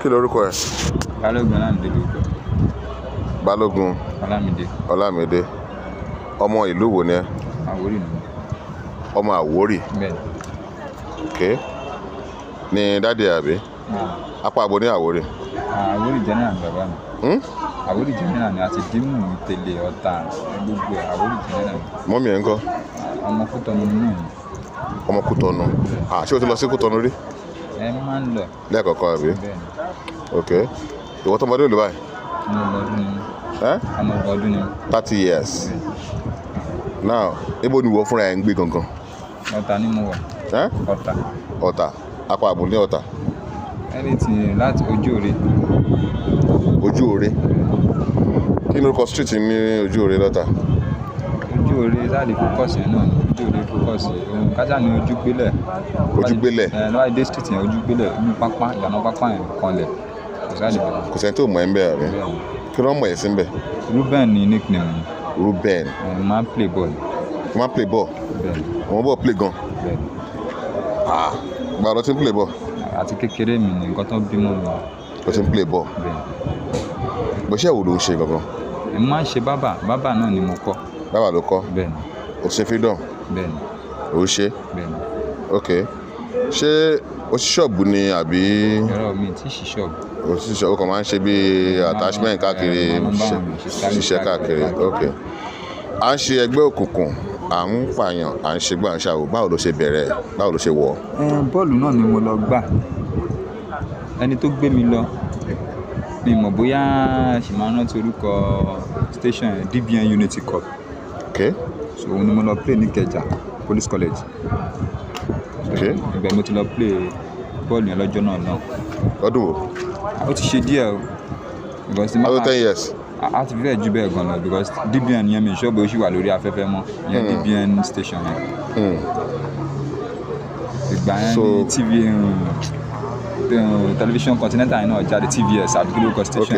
Kí lorúkọ ẹ? Balógun Ọlámídé lórúkọ. Balógun Ọlámídé. Ọmọ ìlú wo ni ẹ? Àwórì ni. Ọmọ Àwórì. Bẹ́ẹ̀ni. Okay. Ni dádì àbí? Apá abo ní Àwórì. Àwórì general ni bàbá mi. Àwórì general ni àti dímù tẹ̀lé ọ̀tá gbogbo Àwórì general. Mọ́mì ẹ̀ ń kọ́? Ọmọ Kútọ̀nù náà ni. Ọmọ Kútọ̀nù. Ṣé o ti lọ sí Kútọ̀nù rí? Ẹ máa ń lọ. Lẹ́ẹ̀kọ̀ọ̀kan àbí? Bẹ́ẹ̀ni. Okay. Ìwọ tó ọmọdé òlù báyìí? Ọmọ ọdún ni. Ọmọ ọdún ni. 30 years. Now, ibo ni ìwọ fúnra ẹ̀ ń gbé gangan? Ọ̀tà ni mo wà. Ọ̀tà. Ọ̀tà. Apá abo ní Ọ̀tà. Ẹni tí láti ojú òre. Ojú òre. Kí ni orúkọ street ní ojú òre lọ́tà? Ojú òre láti fókọ̀sì náà ni. Ojú òre fókọ̀sì. Kájà ni ojú gbélẹ̀. Ojú gbélẹ̀. Lọ́wọ́ ìdé street yẹn ojú gbélẹ̀ ní pápá ìyànà pápá yẹn kanlẹ̀. Kò sẹ́ni tó mọ̀ ẹ́ ń bẹ̀ àbí? Kí ló ń mọ̀ ẹ́ sí ń bẹ̀? Rubeeni ni nickname mi. Rubeeni. Mo máa ń play ball. Mo máa ń play ball? Bẹ́ẹ̀ni. Mo bọ̀ play gan? Bẹ́ẹ̀ni. Gbà lọ tí ń play ball? Àti kékeré mi ni nǹkan tó bímọ mi. Lọ tí ń play ball? Bẹ́ẹ̀ni. Bó ṣe wo ló ń ṣe gangan? Èmi máa ń ṣe bábà náà ni mo kọ́. Bábà ló kọ́? Bẹ́ẹ̀ni. O ṣe freedom? Bẹ́ẹ̀ni. O ṣe? Bẹ́ẹ̀ni. Ok. Ṣé o ṣí ṣọ́ọ̀bù ni àbí? Ẹ̀rọ mi ti ṣí ṣọ́ọ̀bù. O ṣí ṣọ́ọ̀bù, o kàn máa ń ṣe bí attachment káàkiri, ṣiṣẹ́ káàkiri. Ok. À ń ṣe ẹgbẹ́ òkùnkùn, à ń pààyàn, à ń ṣe gbà ń ṣàwò. Báwo ló ṣe bẹ̀rẹ̀? Báwo ló ṣe wọ̀? Bọ́ọ̀lù náà ni mo lọ gbà. Ẹni tó gbé mi lọ, mi mọ̀ bóyá ṣì máa rántí orúkọ station DBN Unity Cup. Ok. So òun ni mo lọ play ní Ìkẹjà Police College. Ok. Ibẹ̀ mo ti lọ play bọ́ọ̀lù yẹn lọ́jọ́ náà náà. Ọdún wo? Ó ti ṣe díẹ̀ o. Ọdún 10 years. A ti fẹ́ ju bẹ́ẹ̀ gan lọ because DBN yẹn mi ṣọ́ọ̀bù ó ṣì wà lórí afẹ́fẹ́ mọ́. Yẹn DBN station yẹn. Ìgbà yẹn ni TV television continental yẹn náà jáde TVS àbí kí ló kọ station.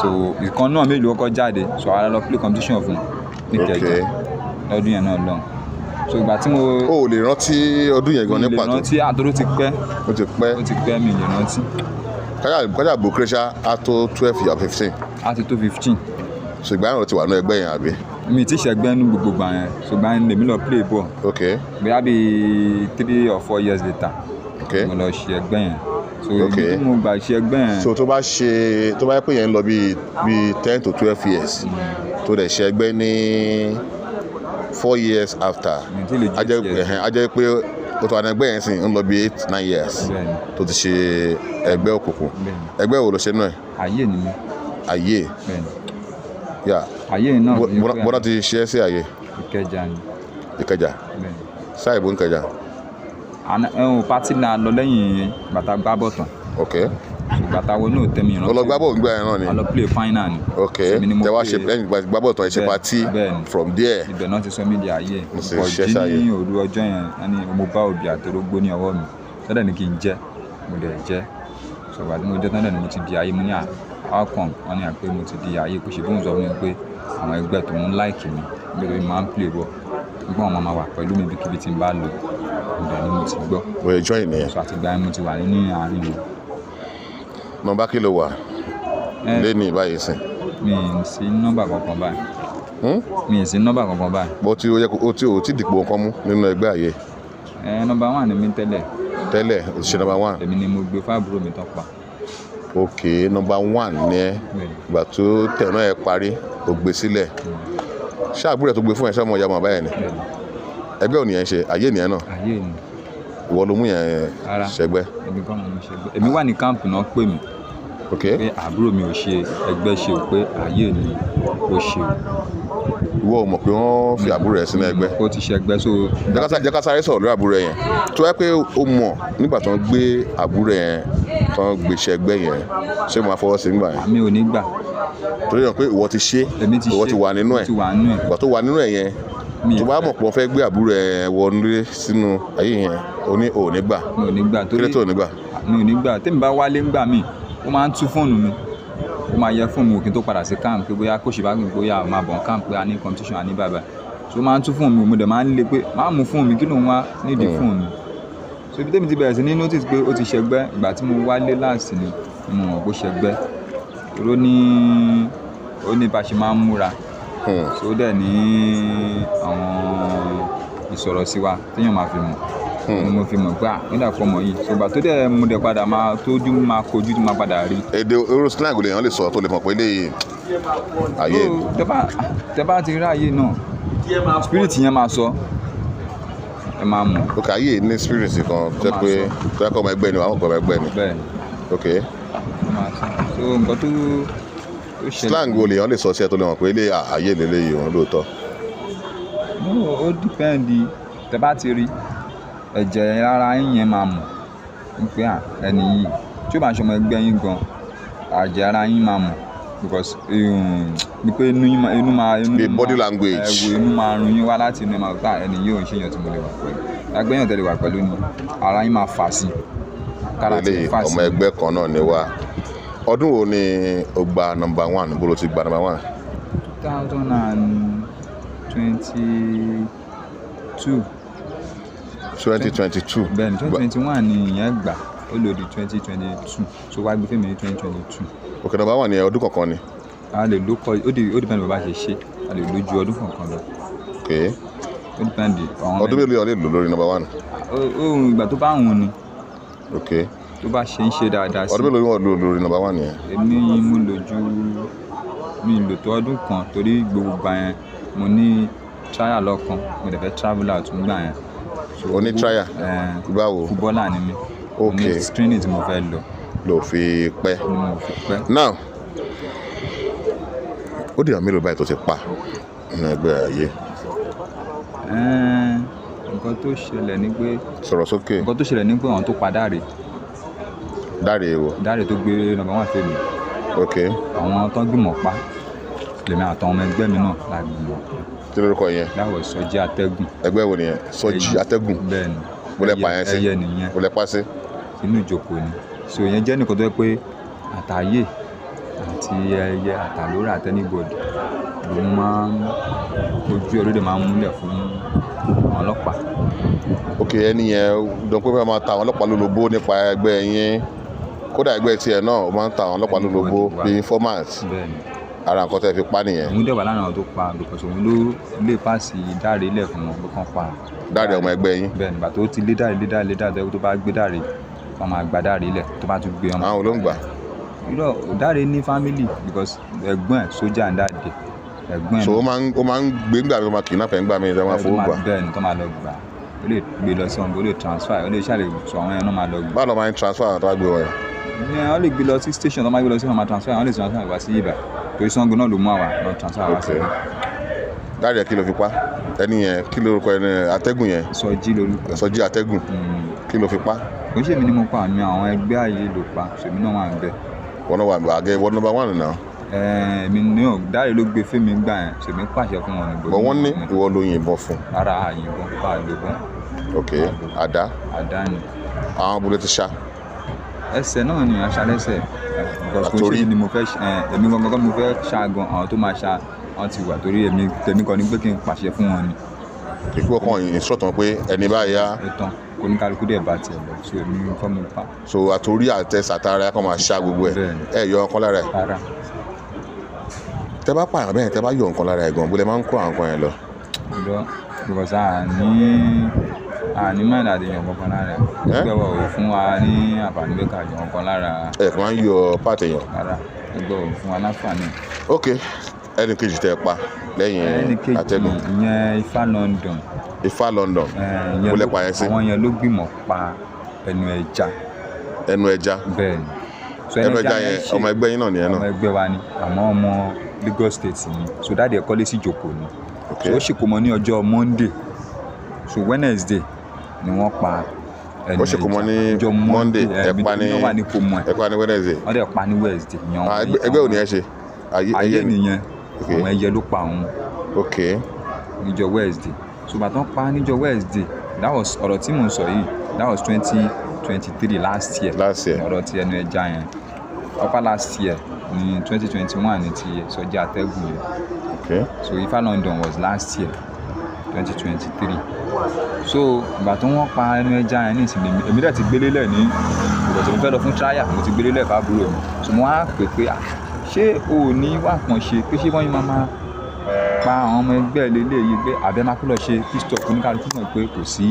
So ìkan náà mélòó kọ́ jáde so ara lọ play competition fún ní Ìkẹjà lọ́dún yẹn náà lọ. So ìgbà tí mo. O ò lè rántí ọdún yẹn gan ní pàtó. Mi lè rántí àtọ́rọ́ ti pẹ́. Ó ti pẹ́ mi lè rántí. Kájà bòkúrẹ́sà á tó 12 or 15. Á ti tó 15. Ṣùgbọ́n àwọn ti wà ní ẹgbẹ́ yẹn àbí? Mi ti ṣẹgbẹ́ ní gbogbo gbà yẹn ṣùgbọ́n ẹni lèmi lọ play ball. Ok. Bóyá bí 3 or 4 years later. Ok. Mo lọ ṣe ẹgbẹ́ yẹn. So ibi tí mo gbà ṣe ẹgbẹ́ yẹn. So tó bá yẹ pé yẹn ń lọ bí 10 to 12 years tó dẹ̀ ṣe ẹgbẹ́ ní 4 years after. Á jẹ́ pé o tó wà ní ẹgbẹ́ yẹn sì ń lọ bí 8-9 years tó ti ṣe ẹgbẹ́ òkùnkùn. Ẹgbẹ́ wo ló ṣe náà? Ayé ni mi. Ayé? Yeah. Ayé náà ni pé. Bọ́dá ti ṣe é sí ayé? Ìkẹjà ni. Ìkẹjà? Sáìbù ń Kẹjà? Pátí náà lọ lẹ́yìn bàtà gbá bọ̀ tán. Ok. Bàtà wo náà tẹ́ mi ìrántí. O lọ gbá bọ̀ gbá yẹn náà ni? A lọ play final ni. Ok. Tẹ wá ṣe lẹ́yìn gbá bọ̀ tán ẹ ṣe pátí from there. Ibẹ̀ náà ti sọ mí di ayé. Mo sì ṣe é sáyé. Bọ̀dí ní òru ọjọ́ yẹn ẹni mo bá òbí àtòrógbó ní ọwọ́ mi. Tọ́dẹ̀ ni kí n jẹ́, mo dẹ̀ jẹ́. Ṣùgbọ́n àti mo jẹ́ tọ́dẹ̀ ni mo ti di ayé. Mo ní outcome wọn ni pé mo ti di ayé. Kò ṣe bí mo sọ fún mi pé àwọn ẹgbẹ́ tó ń like mi nítorí máa ń play ball. Nígbà wọn máa wà pẹ̀lú mi bíkíbi tí n bá lọ. Ibẹ̀ ni mo ti gbọ́. Mo lè join nìyẹn. So àtìgbà yẹn mo ti wà nínú àárín wọn. Nọ́mbà kí ló wà? Lé ní báyìí sìn. Mi ì sí nọ́mbà kankan báyìí. Mi ì sí nọ́mbà kankan báyìí. Bó tí o ti dìpọ̀ nǹkan mú nínú ẹgbẹ́ ayé. Nọ́mbà 1 ni mi tẹ́lẹ̀. Tẹ́lẹ̀ o ti ṣe nọ́mbà 1. Èmi ni mo gbé fábúrò mi tán pa. Ok, nọ́mbà 1 ni ẹ. Ìgbà tó tẹ̀ náà ẹ parí o gbé sílẹ̀. Ṣé àbúrò ẹ̀ tó gbé fún ẹ ṣé ọmọ ìyá ọmọ báyẹn ni? Ẹgbẹ́ ò ní yẹn ṣe ayé nìyẹn náà. Ayé ni. Ìwọ ló mú yẹn ṣẹgbẹ́. Èmi kọ́ mo ṣẹgbẹ́. Èmi wà ní káàmpù náà pè mí. Ok. Pé àbúrò mi ò ṣe ẹgbẹ́ ṣe pé ayé ni ó ṣe. Ìwọ ò mọ̀ pé wọ́n fi àbúrò ẹ̀ sínú ẹgbẹ́. Ó ti ṣẹgbẹ́ so. Jẹ́ ká sáré sọ̀rọ̀ lórí àbúrò ẹ̀ yẹn. Tó yẹ pé o mọ̀ nígbà tó ń gbé àbúrò yẹn tó ń gbé ṣẹgbẹ́ yẹn ṣé o máa fọwọ́ sí nígbà yẹn? Mi ò ní gbà. Torí yàn pé ìwọ ti ṣe, ìwọ ti wà nínú ẹ̀. Ìgbà tó wà nínú ẹ̀ yẹn tó bá mọ̀ pé wọ́n fẹ́ gbé àbúrò ẹ̀ wọnú sínú ayé yẹn o ní ò ní gbà. Mi ò ní gbà torí kí ló tó ní gbà? Mi ò ní gbà. Tèmi bá wálé ńgbà míì ó máa ń tú fóònù mi. Ó máa yẹ fóònù mi kí n tó padà sí camp pé bóyá kóṣì bá gbìn bóyá máa bọ̀ camp pé a ní competition a ní bàbá. So ó máa ń tú fóònù mi mo dẹ̀ máa ń le pé máa mú fóònù mi kí ló ń wá nídìí fóònù mi. So ibi tèmi ti bẹ̀rẹ̀ sí ní notice pé ó ti ṣẹgbẹ́ ìgbà tí mo wálé láàsì ni mo mọ̀ bó ṣẹgbẹ́ ó ní bá ṣe máa ń múra so ó dẹ̀ ní àwọn ìsọ̀rọ̀ sí wa téèyàn máa fi mọ̀ ni mo fi mọ̀ pé nígbà fọmọ yìí ṣùgbọ́n tó dẹ̀ mo dẹ̀ padà máa tójú máa kojú tó máa padà rí. èdè orí slang lè yàn lè sọ tó lè mọ̀ pé lè ayé tẹ bá ti rí ayé náà spirit yẹn máa sọ ẹ máa mọ̀. ok ayé ní spirit kan jẹ́ pé tó yẹ kọ́ ọmọ ẹgbẹ́ ni àwọn ọmọ ẹgbẹ́ ni. bẹ́ẹ̀ ok so nǹkan tó ṣẹlẹ̀. slang wo lè yàn lè sọ sí ẹ tó lè mọ̀ pé lè ayé lélẹ́yìí òun lóòótọ́. ó dìpẹ́ǹdì tẹ bá ti rí ẹ̀jẹ̀ ara yín yẹn máa mọ̀ pé ẹni yìí tí ó bá ṣọmọ ẹgbẹ́ yín gan ẹ̀jẹ̀ ara yín máa mọ̀ because ni pé inú máa the body language inú máa run yín wá láti inú ẹ̀ máa gbà ẹni yìí ò ń ṣèyàn tí mo lè wà pẹ̀lú ẹgbẹ́ yàn tẹ́lẹ̀ wà pẹ̀lú ni ara yín máa fà sí kára tí fà sí. ọmọ ẹgbẹ́ kan náà ni wá ọdún wo ni o gba number 1 bó ló ti gba number 1. 2022. bẹ́ẹ̀ni 2021 ni ìyẹn gbà ó lò di 2022 so wá gbé fèmí ní 2022. ok number 1 ni ọdún kọ̀ọ̀kan ni. a lè ló kọ ó dìpẹ́ndì bàbá ṣe a lè lò ju ọdún kọ̀ọ̀kan lọ. ok ó dìpẹ́ndì. ọdún mélòó lè lò lórí number 1. ohun ìgbà tó bá wùn ni. ok tó bá ṣe dáadáa sí. ọdún mélòó lò lórí number 1 yẹn. èmi mo lò ju mi lò tó ọdún kan torí gbogbo gbà yẹn mo ní trial lọ́kàn mo dẹ̀ fẹ́ travel out nígbà yẹn. o ní trial báwo. fúbọ́là ni mi. ok ní screening tí mo fẹ́ lò fi pẹ́. now ó dìgbà mélòó báyìí tó ti pa nínú ẹgbẹ́ ayé. nǹkan tó ṣẹlẹ̀ ni pé. sọ̀rọ̀ sókè. nǹkan tó ṣẹlẹ̀ ni pé àwọn tó pa Dáre wo. Dáre tó gbé number 1 fèmí. ok àwọn tó gbìmọ̀ pa lèmi àtàwọn ọmọ ẹgbẹ́ mi náà la gbìmọ̀. kí lórúkọ yẹn. láwọ̀ Sọjí Atẹ́gùn. ẹgbẹ́ wo nìyẹn Sọjí Atẹ́gùn. bẹ́ẹ̀ni mo lẹ pa yẹn sí. ẹyẹ nìyẹn. mo lẹ pa sí. inú ìjókòó ni so yẹn jẹ́ nìkan tó yẹ pé àtàyè àti ẹyẹ àtàlórà àtẹnibọdì ló máa ń ojú ẹ lóde máa ń múlẹ̀ fún àwọn ọlọ́pàá. ok ẹni yẹn dán pé máa ta àwọn ọlọ́pàá lólobó nípa ẹgbẹ́ yín kódà ẹgbẹ́ tiẹ̀ náà ó máa ń ta àwọn ọlọ́pàá lólobó bíi informant. bẹ́ẹ̀ni ara nǹkan tẹ́ fi pa nìyẹn. òun dẹ̀ wà lára àwọn tó pa because òun ló lè pàṣẹ Dáre ilẹ̀ fún wọn pé kán pa. Dáre ọmọ ẹgbẹ́ yín. bẹ́ẹ̀ni bàtà ó ti lé Dáre tó bá gbé Dáre wọ́n máa gba Dáre ilẹ̀ tó bá tún gbé ọmọ. àwọn ló ń gbà. irọ́ Dáre ní family because ẹ̀gbọ́n ẹ̀ sójà ń dáde ẹ̀gbọ́n ẹ̀. so ó máa ń gbé ńgbà tó máa kidnap ẹ̀ ńgbà mi tó máa fowó gbà. bẹ́ẹ̀ni tó máa lọ gbà ó lè gbé lọ sí ọ̀hún ó lè transfer ó lè ṣàlè sọ àwọn yẹn náà máa lọ gbà. báwo ló máa ń transfer àwọn tó bá gbé wọn yẹn. wọ́n lè gbé lọ sí station tó máa gbé lọ sí ọ̀hún máa transfer wọ́n lè transfer wá sí ibà torí Ṣàngó náà ló mú àwa lọ transfer wá sí ibà. Dáre kí ló fi pa ẹni yẹn kí lórúkọ ẹni Atẹ́gùn yẹn. Sọjí lórúkọ. Sọjí Atẹ́gùn kí ló fi pa. kò ń ṣèmi ni mo pa àmì àwọn ẹgbẹ́ ayé ló pa ṣèmi náà wà ń bẹ. wọn náà wà ń bẹ àgẹ wọ́n number 1 náà. èmi náà Dáre ló gbé fèmí gbà yẹn ṣèmi pàṣẹ fún wọn níbo. bọ̀ wọ́n ní ìwọ ló yìnbọn fún. rárá àyìnbọn bá a lò bọ́n. ok àdá. àdá ni. àwọn abúlé ti ṣá. ẹsẹ̀ náà ni aṣálẹ́sẹ̀ àtòrí ni mo fẹ́ èmi gangan mo fẹ́ ṣaagan àwọn tó máa ṣa àwọn ti wà torí èmi tèmi kan ní pé kí n pàṣẹ fún wọn ni. kíkú ọkàn instruct wọn pé ẹni báyìí á. ẹ̀tàn oníkálukú dẹ̀ bá tiẹ̀ lọ so èmi kọ́ mi pa. so àtòrí àtẹ sàtara kọ́ máa ṣá gbogbo ẹ̀ yọ ọkàn lára ẹ̀. rárá. tẹ bá pààyàn bẹ́ẹ̀ tẹ bá yọ nǹkan lára ẹ̀ gan bólẹ̀ máa ń kó àwọn nǹkan yẹn lọ. lọ because àní mẹ́rin àdéhùn kankan lára ẹ̀ ẹgbẹ́ wa ò fún wa ní àǹfààní pé ká yọ nǹkan lára. ẹ̀ kàn máa ń yọ pààtì èèyàn. rárá ẹgbẹ́ ò fún wa láǹfààní. ok ẹnì kejì tẹ pa lẹ́yìn Atẹ́gùn. ìyẹn Ifá London. Ifá London mo lẹ pa yẹn sí. àwọn yẹn ló gbìmọ̀ pa ẹnu ẹja. ẹnu ẹja. bẹ́ẹ̀ni. ẹnu ẹja yẹn ọmọ ẹgbẹ́ yín náà nìyẹn náà. ọmọ ẹgbẹ́ wa ni àmọ́ ọmọ Lagos State ni so dáàdi ẹ̀ kọ́lé sí ìjókòó ni. so ó ṣèkómọ ní ọjọ́ Monday so Wednesday ni wọ́n pa ẹnu ẹja. ó ṣèkómọ ní Monday ẹ pa ní Wednesday. wọ́n dẹ̀ pa ní Wednesday. ẹgbẹ́ ò ní ẹ ṣe. ayé nìyẹn àwọn ẹyẹ ló pa òun. ok. níjọ́ Wednesday so bàtàn pa níjọ́ Wednesday that was ọ̀rọ̀ tí mò ń sọ yìí that was 2023 last year ọ̀rọ̀ ti ẹnu ẹja yẹn ọ̀pá last year ní 2021 ní ti Sọjí Atẹ́gùn yẹn. okay. so Ifá London was last year 2023 so ìgbà tó wọ́n pa ẹnu ẹja yẹn ní ìsinmi èmi dẹ̀ ti gbélé lẹ̀ ní bọ̀tẹ̀ mo fẹ́ lọ fún trial mo ti gbélé lẹ́ẹ̀fà àbúrò mi so mo wá pè pé ṣé o ò ní wà kàn ṣe pé ṣé wọ́n yín máa pa àwọn ọmọ ẹgbẹ́ lélẹ́yìí pé àbẹ́ máa kú lọ ṣe pistol oníkálukú mọ̀ pé kò sí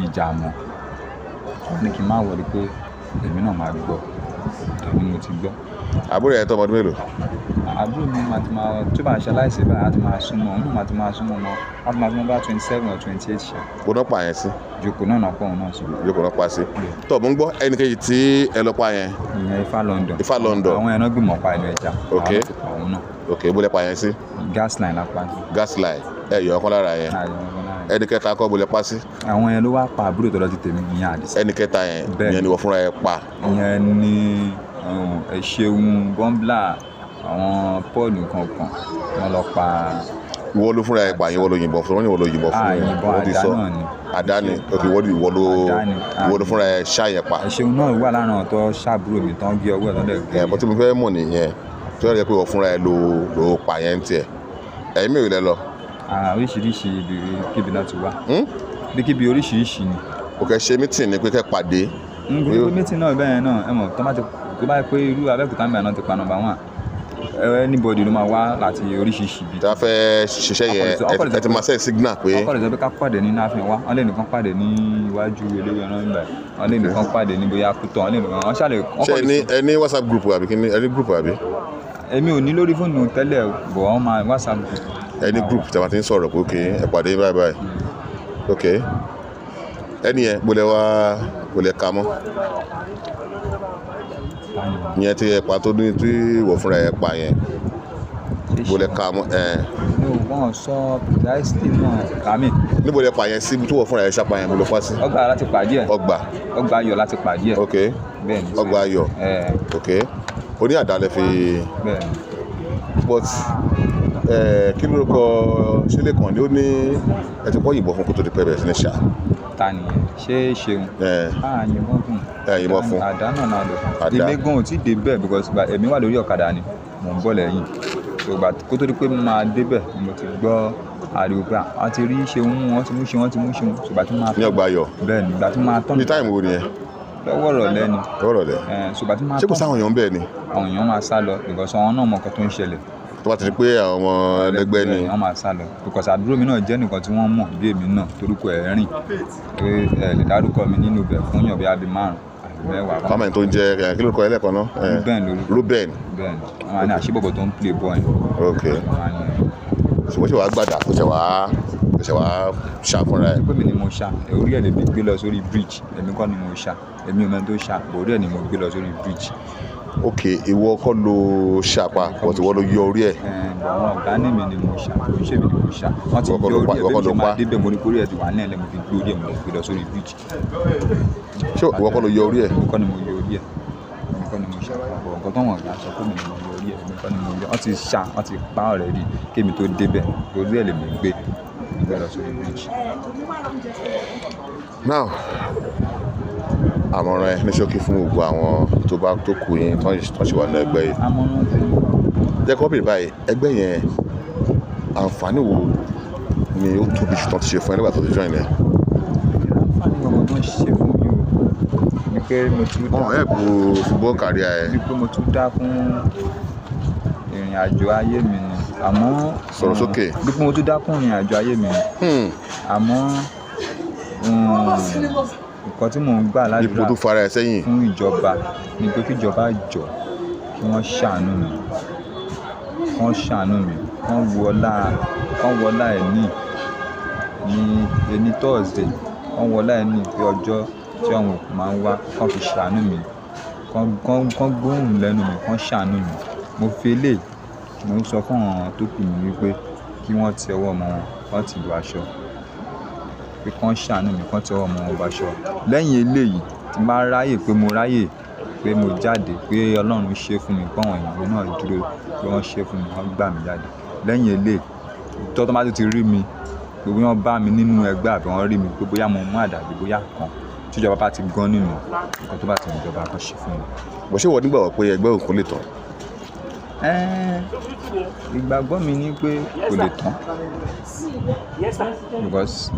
ìjà mọ́ wọ́n ní kí n má wọlé pé èmi náà máa gbọ́ èmi mo ti gbọ́. àbúrò ẹ̀ tó ọmọdún mélòó. àbúrò mi máa ti máa tó bá ṣe aláìsí báyìí á ti máa súnmọ́ òun náà máa ti máa súnmọ́ mọ́ á ti máa súnmọ́ bá 27 or 28 ṣá. kò náà pa yẹn sí. jòkó náà náà pọ̀ òun náà sí. jòkó náà pa sí. tó mo ń gbọ́ ẹnì kejì tí ẹ lọ pa yẹn. ìyẹn Ifá London. Ifá London. àwọn ẹran gbìmọ̀ pa ìlú ẹja. ok àwọn ti pa òun náà. ok bó lẹ pa yẹn sí. gas line la pa. gas line ẹ yọ ọkàn lára yẹn. ẹnì kẹta kọ́ bó lẹ pa sí. àwọn yẹn ló wá pa àbúrò tọ́lọ́ ti tèmi ìyẹn Àdìsá. ẹnì kẹta yẹn ìyẹn ni wọ́n fúnra ẹ pa. ìyẹn ni ẹ̀ṣẹ̀hun bọ́ńbìlà àwọn Paul kankan wọn lọ pa. ìwọ ló fúnra ẹ pa ìwọ ló yìnbọn fún wọn ni ìwọ ló yìnbọn fún yìnbọn àdá náà ni. àdá ni ok ìwọ ló fúnra ẹ ṣá yẹn pa. ẹ̀ṣẹ̀hun náà wà lára àwọn tó ṣàbúrò mi tán gé ọwọ́ ẹ̀ lọ́dẹ̀ gé. bó tí mo fẹ́ mọ̀ nìyẹn tí wọ́n rẹ̀ pé ìwọ fúnra ẹ ló pa yẹn ń tiẹ̀ ẹ̀yin mẹ́rin lẹ lọ. oríṣiríṣi ibikíbi náà ti wá ibikíbi oríṣiríṣi ni. òkè ṣe mítìn ni pé kẹ́ pàdé. gbogbo mítìn náà bẹ́ẹ̀ náà ẹ mọ̀ tó bá yẹ pé irú Abẹ́òkúta mẹ́rin náà ti pa nọ́mbà 1 anybody ló máa wá láti oríṣiríṣi ibi. tí a fẹ́ ṣiṣẹ́ yẹn ẹ ti máa ṣe signal pé. ọkọ̀ lè sọ pé ká pàdé ní náfin wá wọ́n lè nìkan pàdé ní iwájú eléwé ẹran nígbà wọ́n lè nìkan pàdé ní bóyá kútọ̀ wọ́n lè nìkan wọ́n ṣàlẹ̀. ṣé ẹ ní WhatsApp group àbí kí ni ẹ ní group àbí. èmi ò ní lórí fóònù tẹ́lẹ̀ bọ̀ wọ́n máa WhatsApp group. ẹ ní group tí a máa ti ń sọ̀rọ̀ pé ok ẹ pàdé báyìí báyìí ok ẹni yẹn bolẹ̀ ka mọ́ ìyẹn tí ẹ pa tó ní tí ìwọ fúnra ẹ pa yẹn bolẹ̀ ka mọ́ wọ́n sọ pìdáìsì náà kàmí. níbo lẹ pa yẹn sí tí ìwọ fúnra ẹ ṣàpá yẹn mo lọ pa sí. ọgbà láti pàdé ẹ. ọgbà ayọ̀ láti pàdé ẹ. ok ọgbà ayọ̀ ok oní àdá lẹ fi. bẹ́ẹ̀ni. but kí ló kọ sílé kan ni ó ní ẹ ti kọ́ yìnbọn fún kó tó di pẹ́ bẹ̀rẹ̀ sí ní ṣá. ta ni ṣé ṣeun. yìnbọn fún. yìnbọn fún. àdá náà náà lọ. èmi gan ò tí ì dé bẹ́ẹ̀ because èmi wà lórí ọ̀kadà ni mò ń bọ̀ lẹ́yìn so kó tó di pé mo máa débẹ̀ mo ti gbọ́ ariwo pé a ti rí ṣeun wọ́n ti mú ṣeun ṣùgbọ́n tí máa. ní ọgbà ayọ̀. bẹ́ẹ̀ ni ìgbà tí máa tán. ní táìmù wo nìyẹn. lọ́wọ́ rọ̀lẹ́ ni. lọ́wọ́ rọ̀lẹ́. ṣùgbọ́n tí máa tán. ṣé kò sáwọn èèyàn bẹ́ẹ̀ ni. àwọn èèyàn máa sá lọ because àwọn náà mọ nǹkan tó ń ṣẹlẹ̀. tó bá ti di pé àwọn ọmọ ẹlẹgbẹ́ ni. wọ́n máa sá lọ because àbúrò mi náà jẹ́ nìkan tí wọ́n mọ̀ bí èmi náà torúkọ ẹ̀ rìn pé ẹ lè dárúkọ mi nínú ibẹ̀ fún yàn bí abí 5 mẹ́wàá. kọ́mẹ̀ tó ń jẹ kí ló kọ ẹlẹ́kan náà. Rubeeni. bẹ́ẹ̀ni wọ́n máa ní àṣìbọ̀bọ̀ tó ń play ball yẹn. ok ṣùgbọ́n ṣe wàá gbàdá kó ṣe wàá ṣá fúnra ẹ̀. pé mi ni mo ṣá orí ẹ̀ lè mi gbé lọ sórí bridge èmi kọ́ ni mo ṣá èmi ò mẹ́ni tó ṣá orí ẹ̀ ni mo gbé lọ sórí bridge. ok ìwọ kọ́ ló ṣàpá but ìwọ ló yọ orí ẹ̀. àwọn ọ̀gá ní mi ni mo ṣá kò ṣe mi ni mo ṣá wọ́n ti gbé orí ẹ̀ bẹ́ẹ̀ ṣe máa débẹ̀ mo ní kórìí ẹ̀ ti wà ní ẹ̀lẹ́ mo fi gbé orí ẹ̀ mo lè gbé lọ sórí bridge. ṣé ìwọ kọ́ ló yọ orí ẹ̀. èmi kọ́ ni mo yọ orí ẹ̀ èmi kọ́ ni mo ṣá nǹkan tó wọ̀n ọ̀gá sọ pé mi ni mo yọ orí ẹ̀ èmi kọ́ ni mo yọ wọ́n ti ṣá wọ́n ti pa ọ̀rẹ́ rí kémi tó débẹ̀ orí ẹ̀ lè mi gbé lọ sórí bridge. now àmọ̀ràn ẹ ní ṣókí fún gbogbo àwọn tó kù yín tó ṣe wà ní ẹgbẹ́ yìí. àmọ̀ràn tèmi. jẹ́ kó bèrè báyìí ẹgbẹ́ yẹn àǹfààní wo ni ó tóbi jù tán ti ṣe fún ẹ nígbà tó ti join ẹ. àǹfààní gbogbo tó ń ṣe fún mi o ni pé mo tún dá. ẹ bu football career ẹ. ni pé mo tún dá fún ìrìn àjò ayé mi ni àmọ́. sọ̀rọ̀ sókè. bí pé mo tún dá fún ìrìn àjò ayé mi ni àmọ́ nǹkan tí mò ń gbà ládùúrà fún ìjọba ni pé kí ìjọba jọ kí wọ́n ṣàánú mi kán wọlá ẹ̀ ní ẹni Thursday kán wọlá ẹ̀ ní pé ọjọ́ tí àwọn òkú máa ń wá kán fi ṣàánú mi kán gbóhùn lẹ́nu mi kán ṣàánú mi mo fi eléyìí mo ń sọ fún àwọn tó kù mí wípé kí wọ́n ti ọwọ́ ọmọ wọn ti lu aṣọ pé kán ṣàánú mi kán ti ọwọ́ ọmọ wọn báṣọ lẹ́yìn eléyìí tí n bá ráyè pé mo jáde pé Ọlọ́run ṣe fún mi pé àwọn èèyàn náà dúró pé wọ́n ṣe fún mi wọ́n gbà mí jáde lẹ́yìn eléyìí tó bá ti rí mi pé wọ́n bá mi nínú ẹgbẹ́ àbí wọ́n rí mi pé bóyá mo mú àdàbí bóyá kan tíjọba bá ti gan nínú nǹkan tó bá ti níjọba kan ṣe fún mi. bó ṣe wọ nígbàgbọ́ pé ẹgbẹ́ òkun lè tán. ìgbàgbọ́ mi ni pé kò lè tán because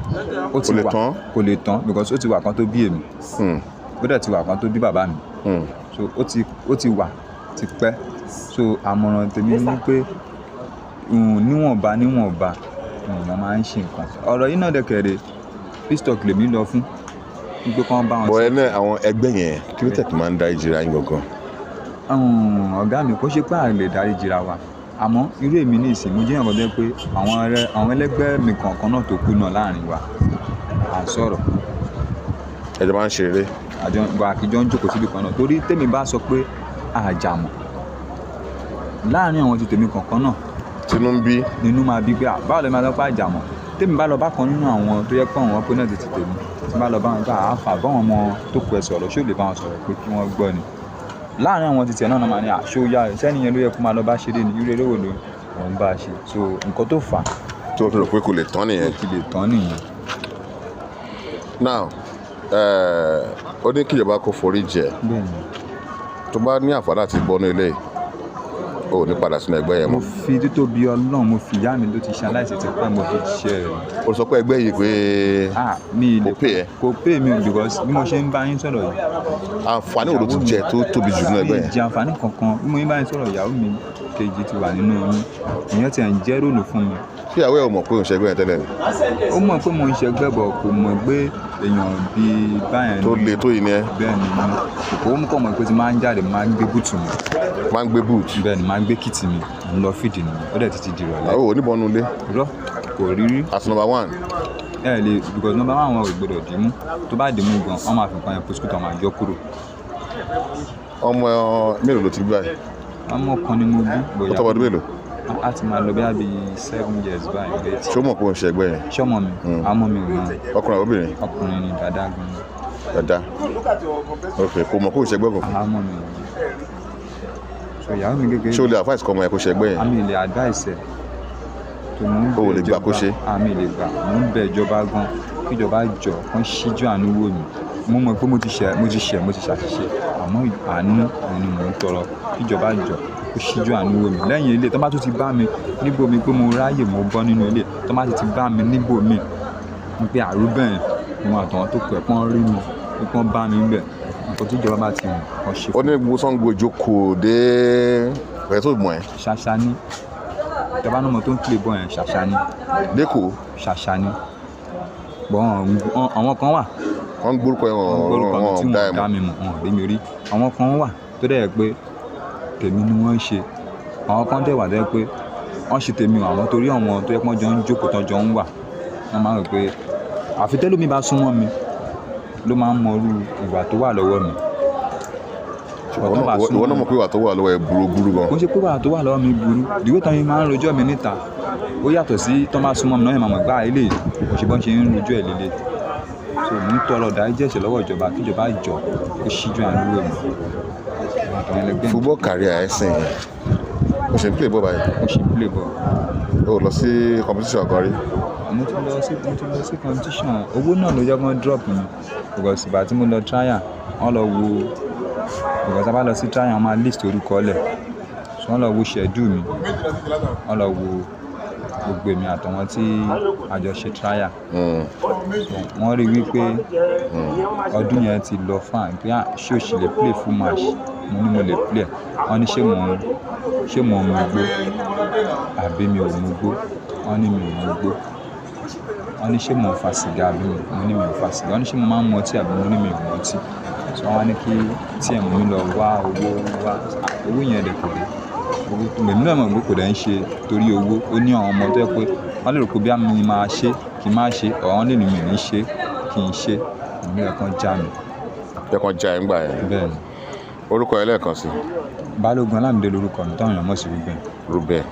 ó ti wà kò lè tán because ó ti wà kan tó bí èmi ó dẹ̀ ti wà kan tó bí bàbá mi so ó ti wà ti pẹ́ so àmọ̀ràn tèmi ni pé níwọ̀nba wọ́n máa ń ṣe nǹkan ọ̀rọ̀ yìí náà dẹ̀kẹ̀rẹ̀ pistok lèmi lọ fún wípé kán bá wọn. bọ̀ ẹ náà àwọn ẹgbẹ́ yẹn kí ló tẹ̀kí máa ń dá ìjìra yín gangan. ọ̀gá mi kò ṣe pé àlè dárí jìra wa àmọ́ irú èmi ní ìsìn mo jẹ́ ìyàn kan jẹ́ pé àwọn ẹlẹ́gbẹ́ mi kọ̀ọ̀kan náà tó kú náà láàrin wa à ń sọ̀rọ̀. ẹjọ́ máa ń ṣeré. àkíjọ ń jókòó síbi kan náà torí tèmi bá sọ pé àjàmọ̀ láàrin àwọn ti tèmi kọ̀ọ̀kan náà tinú ń bí. nínú máa bí pé báwo lè máa lọ bá àjàmọ̀ tèmi bá lọ bá kan nínú àwọn tó yẹ pé àwọn pé náà ti tèmi tí bá lọ bá wọn pé àáfà báwọn ọmọ tó kù ẹ sọ̀rọ̀ ṣé ò lè bá wọn sọ̀rọ̀ pé kí wọ́n gbọ́ ni láàrin àwọn ti tiẹ̀ náà máa ní àṣóyá rẹ̀ sẹ́ni yẹn ló yẹ kó máa lọ bá ṣeré ni irú eléwò ló ń bá a ṣe so nǹkan tó fà á. tó fi rò pé kò lè tán nìyẹn. kò lè tán nìyẹn. now ó ní kíjọba kó forí jẹ tó bá ní àǹfààní àti bọ́nú ilé ò ní padà sínú ẹgbẹ́ yẹn mọ́. mo fi títóbi Ọlọ́run mo fi ìyá mi tó ti ṣe aláìsí ti pẹ́ mo fi ṣe ẹ̀. o sọ pé ẹgbẹ́ yìí pé kò pè ẹ́. kò pè mí because bí mo ṣe ń bá yín sọ̀rọ̀ yìí. àǹfààní wo ló ti jẹ tó tóbi jù nínú ẹgbẹ́ yẹn. ìjẹ àǹfààní kankan bí mo ń bá yín sọ̀rọ̀ ìyàwó mi kejì ti wà nínú oyún ìyẹn ti ń jẹ́ ròlù fún mi. ṣé ìyàwó ẹ̀ ò mọ̀ pé òun ṣẹgbẹ́ yẹn tẹ́lẹ̀ ni. ó mọ̀ pé mo ń ṣẹgbẹ́ bọ̀ kò mọ̀ pé èèyàn bíi báyẹn. tó le tó yìí ni ẹ. bẹ́ẹ̀ ni ó mú kọ́ mọ̀ pé tí máa ń jáde máa ń gbé búùtù mi. máa ń gbé búùtù. bẹ́ẹ̀ ni máa ń gbé kìtì mi ń lọ fìdí nìyẹn ó dẹ̀ ti di ìrọ̀lẹ́. àwọn oníbọnú ilé. irọ́ kò rí rí. as number one. ẹ lè because number one wọn ò gbọdọ̀ dì mú tó bá dì mú gan wọn máa fi nǹkan yẹn pósíkútà máa yọ kúrò. ọmọ mélòó ló ti bí báyìí. ọmọ kan ni mo bí. ó tọ́ ọdún mélòó. a ti máa lọ bí 7 years báyìí. ṣé ó mọ̀ pé òun ṣe ẹgbẹ́ yẹn. ṣọ́mọ mi àmọ́ mi ò mọ̀. ọkùnrin àbí obìnrin. ọkùnrin ni dáadáa gan. dáadáa ok kò mọ̀ pé òun ṣe ẹgbẹ́ kan. àmọ́ mi ò mọ̀. so ìyàwó mi gẹ́gẹ́. ṣé o lè advice kọ́ ọmọ ẹ kó ṣe ẹgbẹ́ yẹn. àmì ilé advice ẹ̀ tó mò ń bẹ ìjọba. o lè gbà kó ṣe. àmì ilé gbà mò ń bẹ ìjọba gan kíjọba jọ kán ṣíjú àánú wò mí mo mọ̀ pé mo ti ṣàṣìṣe àmọ́ àánú òun ni mò ń tọrọ kíjọba jọ kó ṣíjú àánú wò mí lẹ́yìn ilé tó bá tún ti bá mi níbo mi pé mo ráyè mo bọ́ nínú ilé tó bá ti bá mi níbo mi mo pe Rubeeni mo àtàwọn tó pẹ̀ pọ́n rí mi pọ́n bá mi bẹ̀ nǹkan tí ìjọba bá ti mọ̀ kàn ṣe fún mi. ó ní gbogbo Sango ìjókòó dé ẹ̀ tó mọ̀ ẹ́. ṣàṣà ni ìjọba náà mọ̀ tó ń play ball yẹn ṣàṣà ni. lẹ́kọ̀ọ́. ṣàṣà ni àwọn kan wà. wọ́n ń gbórúkọ ẹ̀ wọ́n dá mi mọ̀ wọ́n rí mi rí àwọn kan wà tó dẹ̀ pé tèmi ni wọ́n ń ṣe àwọn kan dẹ̀ wà dẹ́ pé wọ́n ṣe tèmi o àwọn torí àwọn tó yẹ kí wọ́n jọ ń jókòó tán jọ ń wà wọ́n máa ń rò pé àfi tẹ́lómi bá súnmọ́ mi ló máa ń mọ irú ìwà tó wà lọ́wọ́ mi. ìwọ náà mọ̀ pé ìwà tó wà lọ́wọ́ ẹ burú gan. kò ṣe pé ìwà tó wà lọ́wọ́ mi burú ìwé tán yìí máa ń rojọ́ mi níta ó yàtọ̀ sí tán bá súnmọ́ mi náà yẹn máa mọ̀ gbá ilé òṣìbọ́n ṣe ń rojọ́ ẹ̀ lélẹ̀ so mo ń tọrọ dáríjì ẹ̀ṣẹ̀ lọ́wọ́ ìjọba kíjọba jọ kó ṣíjú àánú wò mí. football career ẹ sìn o ṣe ń play ball báyìí. mo ṣe ń play ball. o lọ sí competition kan rí. mo ti lọ sí competition owó náà ló jẹ́ kán drop mi because ìgbà tí mo lọ trial wọ́n lọ wo because a bá lọ sí trial wọ́n máa list orúkọ lẹ̀ so wọ́n lọ wo schedule mi wọ́n lọ wo gbogbo èmi àtàwọn tí a jọ ṣe trial wọ́n rí wípé ọdún yẹn ti lọ fún àìpé ṣé o ṣì lè play full match mo ní mo lè play wọ́n ní ṣé mo mu gbó àbí mi ò mu gbó wọ́n ní mi ò mu gbó wọ́n ní ṣé mo ń fa sìgá àbí mo ní mi ò fa sìgá wọ́n ní ṣé mo máa ń mu ọtí àbí mo ní mi ò mu ọtí so wọ́n ní kí tí ẹ̀ mú mi lọ wá owó yẹn dẹ̀ kò dé owó tó lèmi náà mọ̀ pé kò dẹ̀ ń ṣe torí owó ó ní àwọn ọmọ tó yẹ pé wọ́n lè rò pé bí àmì máa ṣe kí n má ṣe ọ̀hún lè ní mi ní ṣe kí n ṣe ìmú ẹ̀kan já mi. ẹ̀kan já ẹ̀ ń gbà yẹn. bẹ́ẹ̀ ni. orúkọ ẹ lẹ́ẹ̀kan sí. Balógun Alámídé lórúkọ mi táwọn èèyàn mọ̀ sí Rubeeni. Rubeeni.